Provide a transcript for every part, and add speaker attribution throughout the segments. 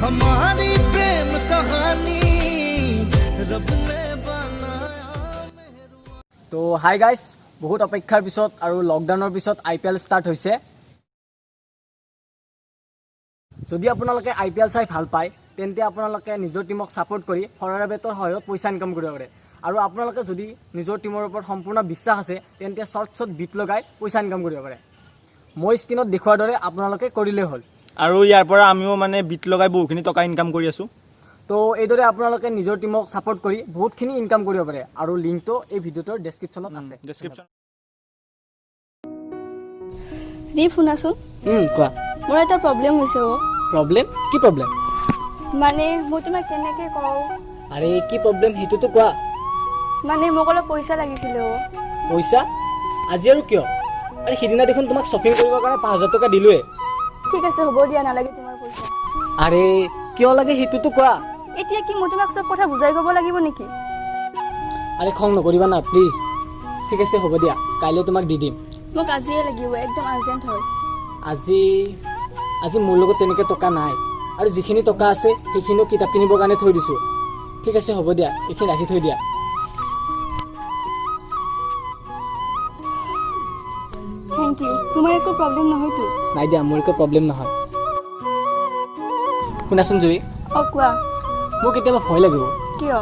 Speaker 1: हमारी प्रेम कहानी रब ने बनाया।
Speaker 2: तो हाई गाइस, बहुत अपेक्षार पिছত और लकडाउनर पिছত IPL स्टार्ट होइसे। যদি আপোনালোকে IPL চাই ভাল পায় তেন্তে আপোনালোকে নিজৰ টিমক সাপোৰ্ট কৰি ফৰাৰা বেটৰ সহায়ত পইচা ইনকাম কৰিব পাৰে। আৰু আপোনালোকে যদি নিজৰ টিমৰ ওপৰত সম্পূৰ্ণ বিশ্বাস আছে তেন্তে শৰ্ট বিট লগাই পইচা ইনকাম কৰিব পাৰে। মই স্ক্ৰীনত দেখুৱাৰ দৰে আপোনালোকে কৰিলে হ'ল।
Speaker 3: আৰু ইয়াৰ পৰা আমিও মানে বিট লগাই বহুখিনি টকা ইনকাম কৰি আছো।
Speaker 2: তো এইদৰে আপোনালোকে নিজৰ টিমক সাপোৰ্ট কৰি বহুতখিনি ইনকাম কৰিব পাৰে। আৰু লিংকটো এই ভিডিঅ'টোৰ ডেছক্ৰিপশ্যনত আছে।
Speaker 4: দীপ শুনাচোন,
Speaker 2: কোৱা।
Speaker 4: মোৰ এটা প্ৰব্লেম হৈছে।
Speaker 2: প্ৰব্লেম? কি প্ৰব্লেম?
Speaker 4: মানে মই তোমাক কেনেকৈ কওঁ?
Speaker 2: আৰে কি প্ৰব্লেম সেইটোতো কোৱা।
Speaker 4: মানে মোক অলপ পইচা লাগিছিলে।
Speaker 2: পইচা? আজি আৰু কিয়? আৰে সিদিনা দেখোন তোমাক শ্বপিং কৰিবৰ কাৰণে 5,000 টকা দিলোৱে।
Speaker 4: ঠিক আছে, হ'ব দিয়া, নালাগে তোমাৰ পইচা।
Speaker 2: আৰে কিয় লাগে সেইটোতো কোৱা।
Speaker 4: এতিয়া কি মই তোমাক চব কথা বুজাই ক'ব লাগিব নেকি?
Speaker 2: আৰে খং নকৰিবা না প্লিজ। ঠিক আছে হ'ব দিয়া, কাইলৈ তোমাক দি দিম।
Speaker 4: মোক আজিয়ে লাগিব, একদম আৰ্জেণ্ট হয়।
Speaker 2: আজি মোৰ লগত তেনেকৈ টকা নাই। আৰু যিখিনি টকা আছে সেইখিনিও কিতাপ কিনিবৰ কাৰণে থৈ দিছোঁ। ঠিক আছে হ'ব দিয়া, এইখিনি ৰাখি থৈ দিয়া।
Speaker 4: Thank you. তোমাৰ একো প্ৰব্লেম নহয়তো?
Speaker 2: নাই দিয়া, মোৰ একো প্ৰব্লেম নহয়। শুনাচোন জুৰি,
Speaker 4: কোৱা।
Speaker 2: মোৰ কেতিয়াবা ভয় লাগিব।
Speaker 4: কিয়?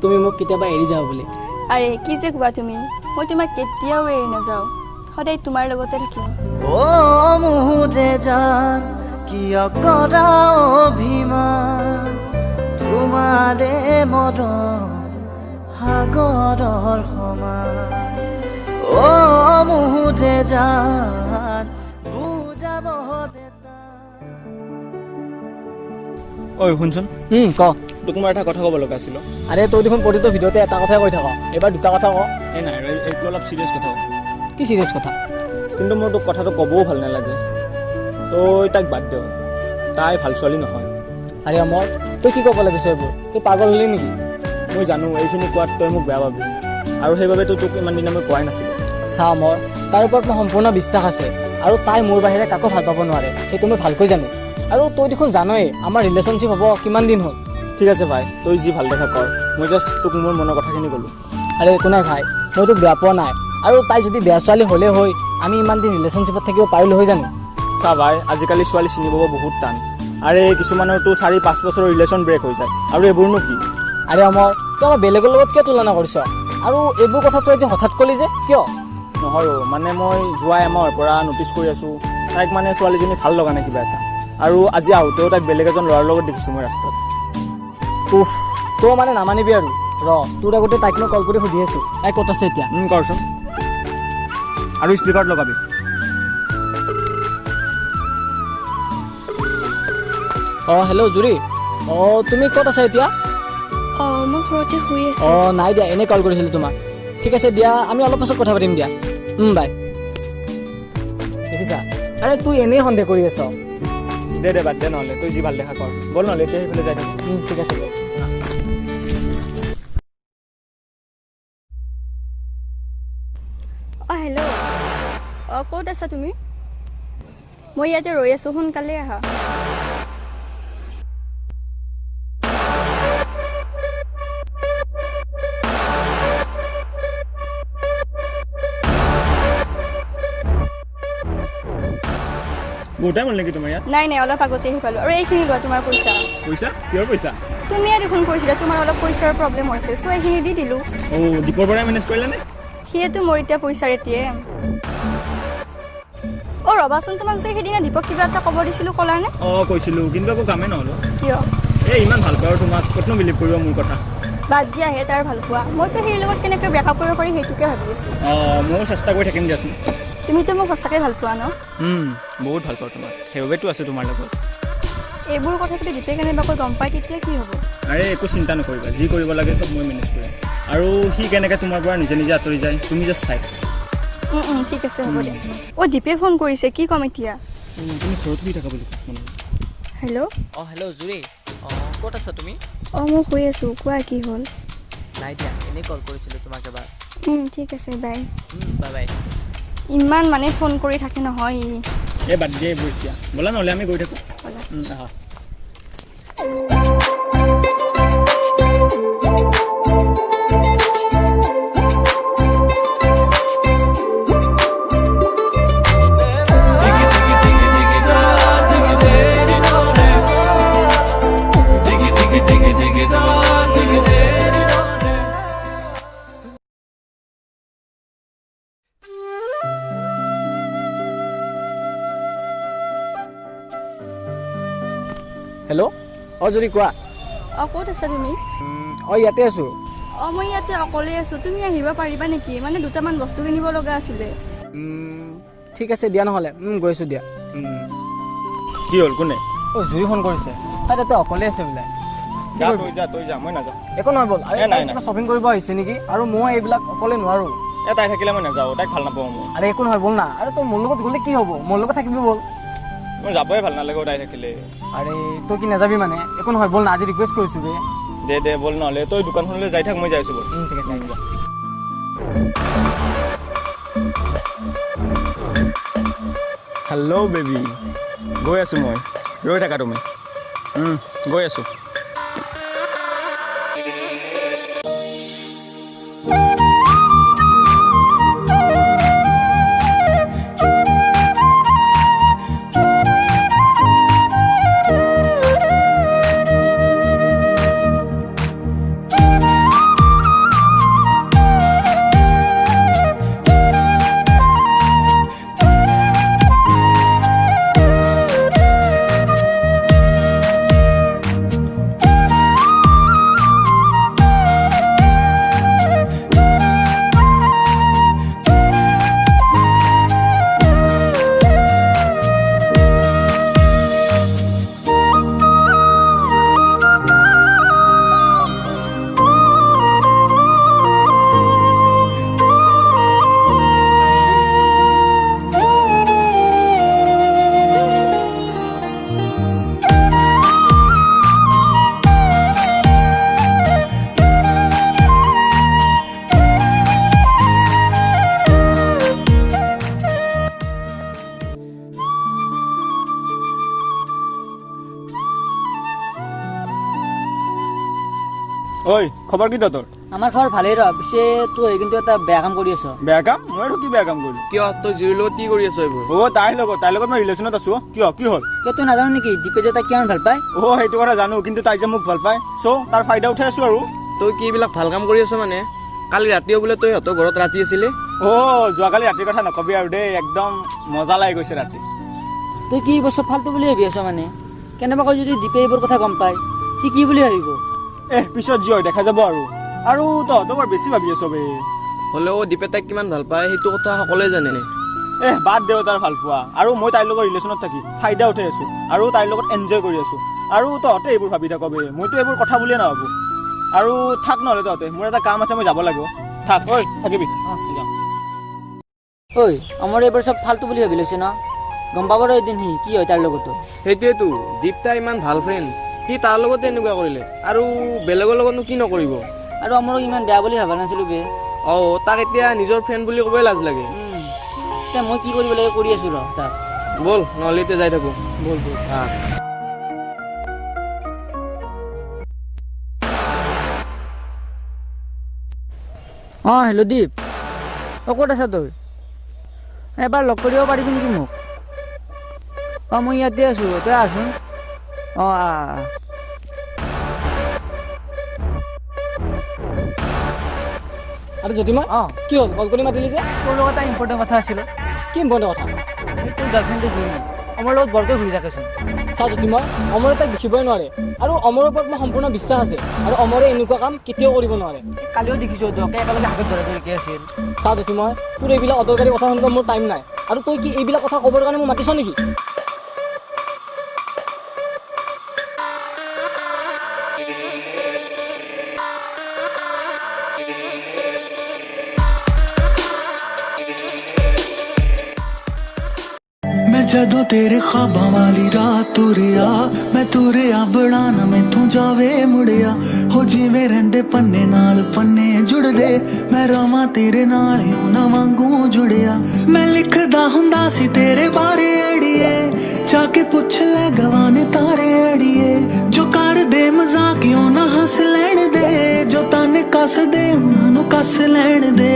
Speaker 2: তুমি মোক কেতিয়াবা এৰি যাওঁ বুলি।
Speaker 4: আৰে কি যে কোৱা তুমি, মই তোমাক কেতিয়াও এৰি নাযাওঁ, সদায় তোমাৰ লগতে থাকিম।
Speaker 1: ও মোৰে জান কিয় কৰা অভিমান, তোমাৰে মৰম সাগৰৰ সমান। ও মোৰে জান বুজাব দেতা।
Speaker 3: ঐ শুনচোন,
Speaker 2: ক।
Speaker 3: তোক মই এটা কথা ক'ব লগা আছিল।
Speaker 2: আৰে তই দেখোন প্ৰতিটো ভিডিঅ'তে এটা কথাই কৈ থাক, এবাৰ দুটা কথা ক।
Speaker 3: এই নাই, এইটো অলপ চিৰিয়াছ কথা।
Speaker 2: কি চিৰিয়াছ কথা?
Speaker 3: কিন্তু মোৰ তোক কথাটো ক'বও ভাল নালাগে। তই তাইক বাদ দিয়, তাই ভাল ছোৱালী নহয়।
Speaker 2: আৰে অমৰ, তই কি ক'ব লাগিছ এইবোৰ? তই পাগল হলি নেকি?
Speaker 3: মই জানো এইখিনি কোৱাত তই মোক বেয়া পাবি, আৰু সেইবাবেতো তোক ইমান দিনা মই কোৱাই নাছিলোঁ।
Speaker 2: চা অমৰ, তাৰ ওপৰত মোৰ সম্পূৰ্ণ বিশ্বাস আছে, আৰু তাই মোৰ বাহিৰে কাকো ভাল পাব নোৱাৰে, সেইটো মই ভালকৈ জানো। আৰু তই দেখোন জানই আমাৰ ৰিলেশ্যনশ্বিপ হ'ব কিমান দিন হ'ল।
Speaker 3: ঠিক আছে ভাই, তই যি ভাল দেখা কৰ, মই জাষ্ট তোক মোৰ মনৰ কথাখিনি ক'লোঁ।
Speaker 2: আৰে একো নাই ভাই, মই তোক বেয়া পোৱা নাই। আৰু তাই যদি বেয়া ছোৱালী হ'লে হয় আমি ইমান দিন ৰিলেশ্যনশ্বিপত থাকিব পাৰিলোঁ হয় জানো?
Speaker 3: চা ভাই, আজিকালি ছোৱালী চিনি পাব বহুত টান। আৰে কিছুমানৰতো 4-5 বছৰৰ ৰিলেশ্যন ব্ৰেক হৈ যায়, আৰু এইবোৰনো কি?
Speaker 2: আৰে অমৰ, তই আমাৰ বেলেগৰ লগত কিয় তুলনা কৰিছ? আৰু এইবোৰ কথা তই যে হঠাৎ ক'লি যে কিয়?
Speaker 3: নহয় মানে মই যোৱা এমাহৰ পৰা ন'টিছ কৰি আছোঁ, তাইক মানে ছোৱালীজনী ভাল লগা নাই কিবা এটা। আৰু আজি আহোঁতেও তাইক বেলেগ এজন ল'ৰাৰ লগত দেখিছোঁ মই ৰাস্তাত।
Speaker 2: উফ, তই মানে নামানিবি আৰু। তোৰ আগতে তাইক মই কল কৰি সুধি আছোঁ, তাই ক'ত আছে এতিয়া?
Speaker 3: কৰচোন, আৰু স্পীকাৰত লগাবি।
Speaker 2: হেল্ল' জুৰি। তুমি ক'ত আছা এতিয়া?
Speaker 4: মই ঘৰতে শুই আছো।
Speaker 2: নাই দিয়া, এনেই কল কৰিছিলোঁ তোমাক। ঠিক আছে দিয়া, আমি অলপ পাছত কথা পাতিম দিয়া। বাই। দেখিছা, আৰে তুই এনেই সন্দেহ কৰি আছ।
Speaker 3: দে বাদ দে, নহ'লে তই যি ভাল দেখা কৰ। ব'ল নহ'লে এতিয়া সেইফালে যাই থাকোঁ।
Speaker 2: ঠিক আছে দিয়া।
Speaker 4: হেল্ল'। ক'ত আছা তুমি? মই ইয়াতে ৰৈ আছোঁ, সোনকালে আহা।
Speaker 3: বহুত টাইম হ'ল নেকি তোমাৰ ইয়াত?
Speaker 4: নাই অলপ আগতে আহি পালোঁ। আৰু এইখিনি লোৱা তোমাৰ পইচা।
Speaker 3: পইচা? কিহৰ পইচা?
Speaker 4: তুমিয়ে দেখোন কৈছিলা তোমাৰ অলপ পইচাৰ প্ৰব্লেম হৈছে, চ' এইখিনি দি দিলোঁ।
Speaker 3: দীপৰ পৰাই মেনেজ কৰিলানে?
Speaker 4: সিয়েতো মোৰ এতিয়া পইচাৰ ATM। ৰ'বাচোন, তোমাক যে সেইদিনা দীপক কিবা এটা ক'ব দিছিলোঁ, ক'লানে?
Speaker 3: কৈছিলোঁ, কিন্তু একো কামেই নহ'ল।
Speaker 4: কিয়?
Speaker 3: ইমান ভাল পাওঁ তোমাক, ক'তনো বিলিভ কৰিব মোৰ কথা।
Speaker 4: বাদ দিয়াহে তাৰ ভাল পোৱা। মইতো সেই লগত কেনেকৈ ব্ৰেকআপ কৰিব পাৰি সেইটোকে ভাবি আছোঁ।
Speaker 3: ময়ো চেষ্টা কৰি থাকিম দিয়াচোন।
Speaker 4: তুমিতো মোক সঁচাকৈ ভাল পোৱা ন?
Speaker 3: বহুত ভাল পাওঁ তোমাক, সেইবাবেতো আছোঁ তোমাৰ লগত।
Speaker 4: এইবোৰ কথা যদি দীপে কেনেবাকৈ গম পায় তেতিয়া কি হ'ব?
Speaker 3: আৰে একো চিন্তা নকৰিবা, যি কৰিব লাগে চব মই মেনেজ কৰিম। আৰু সি কেনেকৈ তোমাৰ পৰা নিজে নিজে আঁতৰি যায় তুমি জাষ্ট চাই থাকা।
Speaker 4: ঠিক আছে, হ'ব দিয়া। দীপে ফোন কৰিছে, কি ক'ম এতিয়া?
Speaker 3: তুমি ঘৰত শুই থাকা বুলি।
Speaker 4: হেল্ল'।
Speaker 2: হেল্ল' জুৰি। ক'ত আছা তুমি?
Speaker 4: মই শুই আছোঁ, কোৱা কি হ'ল?
Speaker 2: নাই দিয়া, এনেই কল কৰিছিলোঁ তোমাক এবাৰ।
Speaker 4: ঠিক আছে, বাই।
Speaker 2: বাই।
Speaker 4: ইমান মানে ফোন কৰি থাকে নহয়।
Speaker 3: বাদ দিয়ে এইবোৰ এতিয়া, ব'লা নহ'লে আমি গৈ থাকোঁ।
Speaker 4: ব'লা।
Speaker 3: আহা।
Speaker 2: হেল্ল' অঁ যদি কোৱা
Speaker 4: ক'ত আছা তুমি
Speaker 2: অঁ ইয়াতে আছোঁ
Speaker 4: মই ইয়াতে অকলে আছোঁ তুমি আহিব পাৰিবা নেকি মানে দুটামান বস্তু কিনিব লগা আছিলে
Speaker 2: ঠিক আছে দিয়া নহ'লে গৈছোঁ দিয়া
Speaker 3: কি হ'ল কোনে
Speaker 2: অঁ জুই ফোন কৰিছে তাই তাতে অকলে আছে বোলে
Speaker 3: তই যা মই নাযাওঁ
Speaker 2: একো নহয় ব'ল
Speaker 3: নাই, নাই।
Speaker 2: শ্বপিং কৰিব আহিছে নেকি আৰু মই এইবিলাক অকলে নোৱাৰোঁ
Speaker 3: তাই থাকিলে মই নাযাওঁ তাইক ভাল নাপাওঁ মই
Speaker 2: আৰে একো নহয় ব'ল না আৰু তই মোৰ লগত গ'লে কি হ'ব মোৰ লগত থাকিবি ব'ল
Speaker 3: মই যাবই ভাল নালাগে তাই থাকিলে
Speaker 2: আৰে তই কি নাযাবি মানে একো নহয় ব'ল না আজি ৰিকুৱেষ্ট কৰিছোঁ বে
Speaker 3: দে বল নহ'লে তই দোকানখনলৈ যাই থাক মই যাই আছোঁ বল
Speaker 2: ঠিক আছে আহিবা
Speaker 3: হেল্ল' বেবী গৈ আছোঁ মই ৰৈ থাকা তুমি গৈ আছোঁ ঐ খবৰ কি তোৰ
Speaker 5: আমাৰ খবৰ ভালেই ৰ পিছে তই কিন্তু এটা বেয়া কাম কৰি আছ
Speaker 3: বেয়া কাম মই কি বেয়া কাম কৰিলোঁ
Speaker 6: কিয় তই জিৰ লগত কি কৰি আছ এইবোৰ
Speaker 3: তাইৰ লগত মই ৰিলেশ্যনত আছোঁ কিয় কি হ'ল
Speaker 5: কিয় তই নাজানো নেকি দীপে যে তাক কিমান ভাল পায়
Speaker 3: সেইটো কথা জানো কিন্তু তাই যে মোক ভাল পায় তাৰ ফাইদা উঠাই আছোঁ আৰু
Speaker 6: তই কি এইবিলাক ভাল কাম কৰি আছ মানে কালি ৰাতিও বোলে তই সিহঁতৰ ঘৰত ৰাতি আছিলি
Speaker 3: যোৱাকালি ৰাতিৰ কথা নকবি আৰু দেই একদম মজা লাগি গৈছে ৰাতি
Speaker 5: তই কি এইবোৰ চব ফাল্টু বুলি ভাবি আছ মানে কেনেবাকৈ যদি দীপে এইবোৰ কথা গম পায় সি কি বুলি ভাবিব
Speaker 3: পিছত যি হয় দেখা যাব আৰু তহঁতক বৰ বেছি ভাবি আছ বে
Speaker 6: হ'লেও দীপে তাইক কিমান ভাল পায় সেইটো কথা সকলোৱে জানে
Speaker 3: বাদ দেও তাৰ ভাল পোৱা আৰু মই তাইৰ লগত ৰিলেশ্যনত থাকি ফাইদা উঠাই আছোঁ আৰু তাইৰ লগত এনজয় কৰি আছোঁ আৰু তহঁতে এইবোৰ ভাবি থাক বে মইতো এইবোৰ কথা বুলিয়ে নাভাবোঁ আৰু থাক নহ'লে তহঁতে মোৰ এটা কাম আছে মই যাব লাগিব থাক থাকিবি
Speaker 5: ঐ আমাৰ এইবোৰ চব ফাল্টু বুলি ভাবি লৈছে ন গম পাব ৰ এদিন সি কি হয় তাৰ লগতো
Speaker 6: সেইটোৱেতো দীপ তাৰ ইমান ভাল ফ্ৰেণ্ড সি তাৰ লগতে এনেকুৱা কৰিলে আৰু বেলেগৰ লগতনো কি নকৰিব
Speaker 5: আৰু আমাৰো ইমান বেয়া বুলি ভাবা নাছিলোঁ বে
Speaker 6: তাক এতিয়া নিজৰ ফ্ৰেণ্ড বুলি ক'বই লাজ লাগে
Speaker 5: এতিয়া মই কি কৰিব লাগে কৰি আছোঁ ৰ তাক
Speaker 6: ব'ল নহ'লে এতিয়া যাই থাকোঁ
Speaker 5: ব'ল হেল্ল' দীপ ক'ত আছা তই এবাৰ লগ কৰিব পাৰিবি নেকি মোক মই ইয়াতে আছোঁ তই আছোন
Speaker 2: আৰু যদি মই কি হ'ল কল কৰি মাতিলি যে
Speaker 5: তোৰ লগত এটা ইম্পৰ্টেণ্ট কথা আছিল
Speaker 2: কি ইম্পৰ্টেণ্ট কথা
Speaker 5: তোৰ গাৰ্লফ্ৰেণ্ডে জুই আমাৰ লগত বৰকৈ ঘূৰি থাকেচোন
Speaker 2: চা যদি মই অমৰে তাক দেখিবই নোৱাৰে আৰু অমৰৰ ওপৰত মোৰ সম্পূৰ্ণ বিশ্বাস আছে আৰু অমৰে এনেকুৱা কাম কেতিয়াও কৰিব নোৱাৰে
Speaker 5: কালিও দেখিছোঁ তোকে একেলগে হাতত ধৰা ধৰিকে আছিল
Speaker 2: চা যদি মই তোৰ এইবিলাক অদৰকাৰী কথা শুনিব মোৰ টাইম নাই আৰু তই কি এইবিলাক কথা ক'বৰ কাৰণে মোক মাতিছ নেকি
Speaker 7: ਜਦੋਂ ਤੇਰੇ ਖਾਬਾਂ ਵਾਲੀ ਰਾਤ ਤੁਰਿਆ ਮੈਂ ਤੁਰਿਆ ਬੜਾ ਨਾ ਮੈਥੋਂ ਜਾਵੇ ਮੁੜਿਆ ਹੋ ਜਿਵੇਂ ਰਹਿੰਦੇ ਪੰਨੇ ਨਾਲ ਪੰਨੇ ਜੁੜਦੇ ਮੈਂ ਰਵਾਂ ਤੇਰੇ ਨਾਲ ਉਹਨਾਂ ਵਾਂਗੂ ਜੁੜਿਆ ਮੈਂ ਲਿਖਦਾ ਹੁੰਦਾ ਸੀ ਤੇਰੇ ਬਾਰੇ ਅੜੀਏ ਜਾ ਕੇ ਪੁੱਛ ਲੈ ਗਵਾਨੇ ਤਾਰੇ ਅੜੀਏ ਜੋ ਕਰਦੇ ਮਜ਼ਾਕਿਓ ਨਾ ਹੱਸ ਲੈਣ ਦੇ ਜੋ ਤਾਨੇ ਕੱਸਦੇ ਉਹਨਾਂ ਨੂੰ ਕੱਸ ਲੈਣ ਦੇ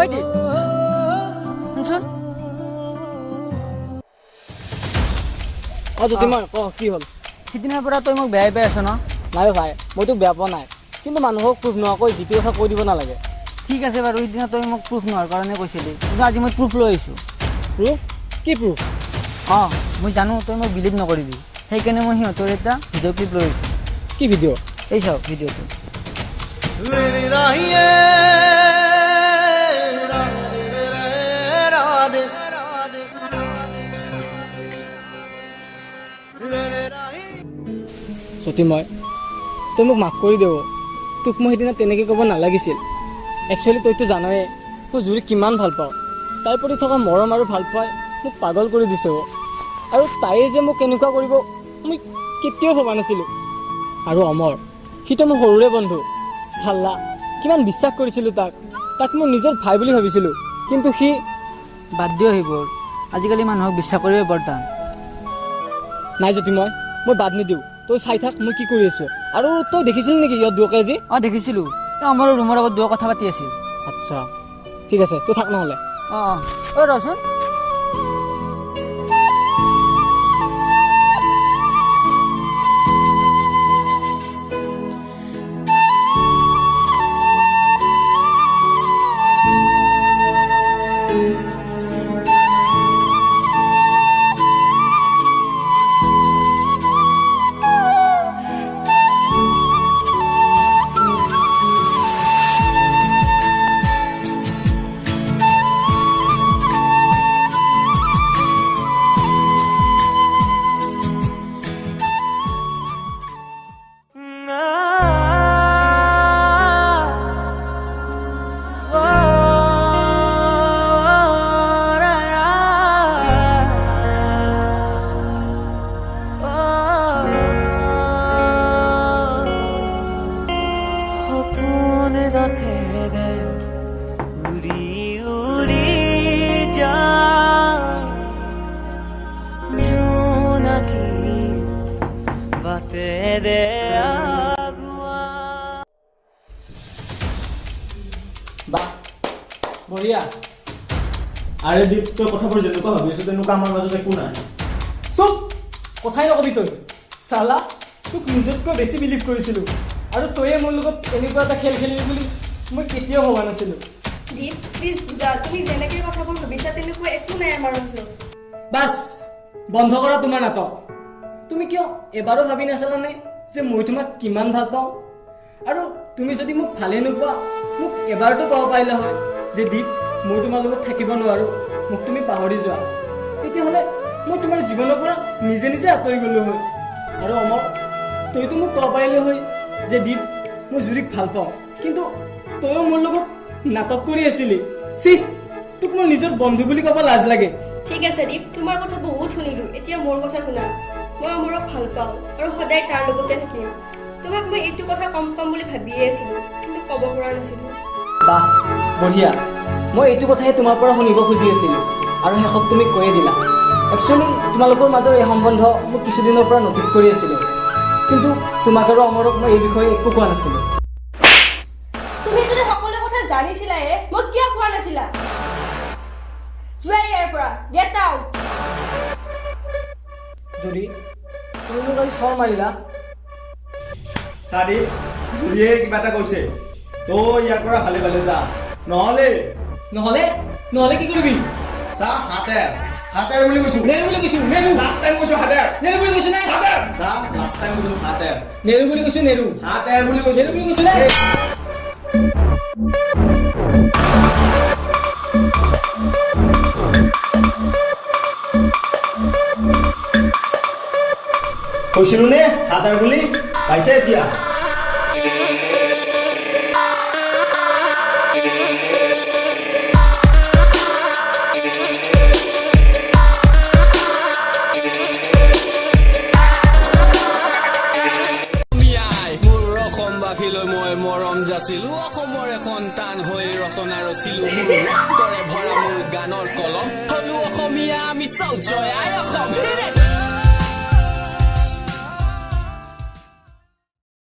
Speaker 5: ঐ দীপ শুনচোন
Speaker 2: জ্যোতিৰ্ময় ক কি হ'ল?
Speaker 5: সিদিনাৰ পৰা তই মোক বেয়াই পাই আছ ন?
Speaker 2: নাই ভাই, মই তোক বেয়া পোৱা নাই, কিন্তু মানুহক প্ৰুফ নোহোৱাকৈ যিটো কথা কৈ দিব নালাগে।
Speaker 5: ঠিক আছে বাৰু, সিদিনা তই মোক প্ৰুফ নোহোৱাৰ কাৰণে কৈছিলি, কিন্তু আজি মই প্ৰুফ লৈ আহিছোঁ।
Speaker 2: প্ৰুফ? কি প্ৰুফ?
Speaker 5: অঁ মই জানো তই মোক বিলিভ নকৰিবি, সেইকাৰণে মই সিহঁতৰ এটা ভিডিঅ' ক্লিপ লৈ আহিছোঁ।
Speaker 2: কি ভিডিঅ'?
Speaker 5: এই চাওক ভিডিঅ'টো।
Speaker 2: জ্যোতিৰ্ময়, তই মোক মাফ কৰি দেও, তোক মই সেইদিনা তেনেকৈ ক'ব নালাগিছিল। একচুৱেলি তইতো জানয়ে মই জুৰিক কিমান ভাল পাওঁ, তাইৰ প্ৰতি থকা মৰম আৰু ভাল পোৱাই মোক পাগল কৰি দিছে। আৰু তাইয়ে যে মোক এনেকুৱা কৰিব মই কেতিয়াও ভবা নাছিলোঁ। আৰু অমৰ, সিটো মোৰ সৰুৰে বন্ধু, চাল্লা কিমান বিশ্বাস কৰিছিলোঁ তাক মই নিজৰ ভাই বুলি ভাবিছিলোঁ, কিন্তু সি
Speaker 5: বাদ দিয় সেইবোৰ, আজিকালি মানুহক বিশ্বাস কৰিব বৰ টান।
Speaker 2: নাই জ্যোতিৰ্ময়, মই বাদ নিদিওঁ, তই চাই থাক মই কি কৰি আছোঁ। আৰু তই দেখিছিল নেকি ইহঁত দুয়োকে আজি?
Speaker 5: অঁ দেখিছিলোঁ, আমাৰ ৰুমৰ আগত দুয়ো কথা পাতি আছিল।
Speaker 2: আচ্ছা ঠিক আছে, তই থাক নহ'লে।
Speaker 5: অঁ অঁ ৰচোন।
Speaker 2: বাহ বঢ়িয়া।
Speaker 3: আৰে দীপ, তই কথাবোৰ যেনেকুৱা ভাবি আছো তেনেকুৱা আমাৰ মাজত একো নাই।
Speaker 2: চুপ, কথাই নকবি তই। চালা তোক নিজতকৈ বেছি বিলিভ কৰিছিলোঁ, আৰু তইয়ে মোৰ লগত এনেকুৱা এটা খেল খেলিবি বুলি মই কেতিয়াও ভবা নাছিলোঁ।
Speaker 4: দীপ প্লিজ বুজা, তুমি যেনেকৈ কথাবোৰ ভাবিছা তেনেকুৱা একো নাই আমাৰ ওচৰত।
Speaker 2: বাছ বন্ধ কৰা তোমাৰ নাটক। তুমি কিয় এবাৰো ভাবি নাচালানে যে মই তোমাক কিমান ভাল পাওঁ? আৰু তুমি যদি মোক ভালে নোপোৱা মোক এবাৰতো ক'ব পাৰিলা হয় যে দীপ মই তোমাৰ লগত থাকিব নোৱাৰোঁ, মোক তুমি পাহৰি যোৱা। তেতিয়াহ'লে মই তোমাৰ জীৱনৰ পৰা নিজে নিজে আঁতৰি গ'লোঁ হয়। আৰু অমৰ, তইতো মোক ক'ব পাৰিলে হয় যে দীপ মই জুৰিক ভাল পাওঁ, কিন্তু তইও মোৰ লগত নাটক কৰি আছিলি। চি, তোক মই নিজৰ বন্ধু বুলি ক'ব লাজ লাগে।
Speaker 4: ঠিক আছে দীপ, তোমাৰ কথা বহুত শুনিলোঁ, এতিয়া মোৰ কথা শুনা। মই অমৰক ভাল পাওঁ আৰু সদায় তাৰ লগতে থাকিম। তোমাক মই এইটো কথা কম বুলি ভাবিয়ে আছিলোঁ, কিন্তু ক'ব পৰা নাছিলোঁ।
Speaker 2: বাহ বঢ়িয়া, মই এইটো কথাই তোমাৰ পৰা শুনিব খুজি আছিলোঁ, আৰু শেষত তুমি কৈয়ে দিলা। একচুৱেলি তোমালোকৰ মাজৰ এই সম্বন্ধ মই কিছুদিনৰ পৰা ন'টিছ কৰি আছিলোঁ, কিন্তু তোমাক আৰু অমৰক মই এই বিষয়ে একো কোৱা নাছিলোঁ।
Speaker 4: তুমি যদি সকলো কথা জানিছিলাই মোক কিয় কোৱা নাছিলা? যোৱা ইয়াৰ পৰা, গেট আউট।
Speaker 2: যদি তুমি মোক আজি চৰ মাৰিলা,
Speaker 3: চাৰি জুৰিয়ে কিবা এটা কৈছে, তই ইয়াৰ পৰা ভালে ভালে যা, নহ'লে
Speaker 2: নহ'লে কি কৰিবি?
Speaker 3: চা হাতেৰ বুলি কৈছো।
Speaker 2: নেৰু বুলি কৈছোঁ, নেৰু।
Speaker 3: লাষ্ট টাইম কৈছো হাতেৰ।
Speaker 2: নেৰু বুলি কৈছোঁ নাই?
Speaker 3: হাতেৰ চা, লাষ্ট টাইম কৈছো হাতেৰ।
Speaker 2: নেৰু বুলি কৈছোঁ, নেৰু।
Speaker 3: হাতেৰ বুলি কৈছো।
Speaker 2: নেৰু বুলি কৈছোঁ নাই?
Speaker 3: কৈছিলো নে হাতেৰ বুলি? পাইছে এতিয়া?
Speaker 8: মই মৰম যাচিলো, অসমৰে সন্তান হৈ ৰচনা ৰচিলো, মোৰ ৰক্তৰে ভৰা মোৰ গানৰ কলম, হলো অসমীয়া আমি চৌ জয় আই অসম।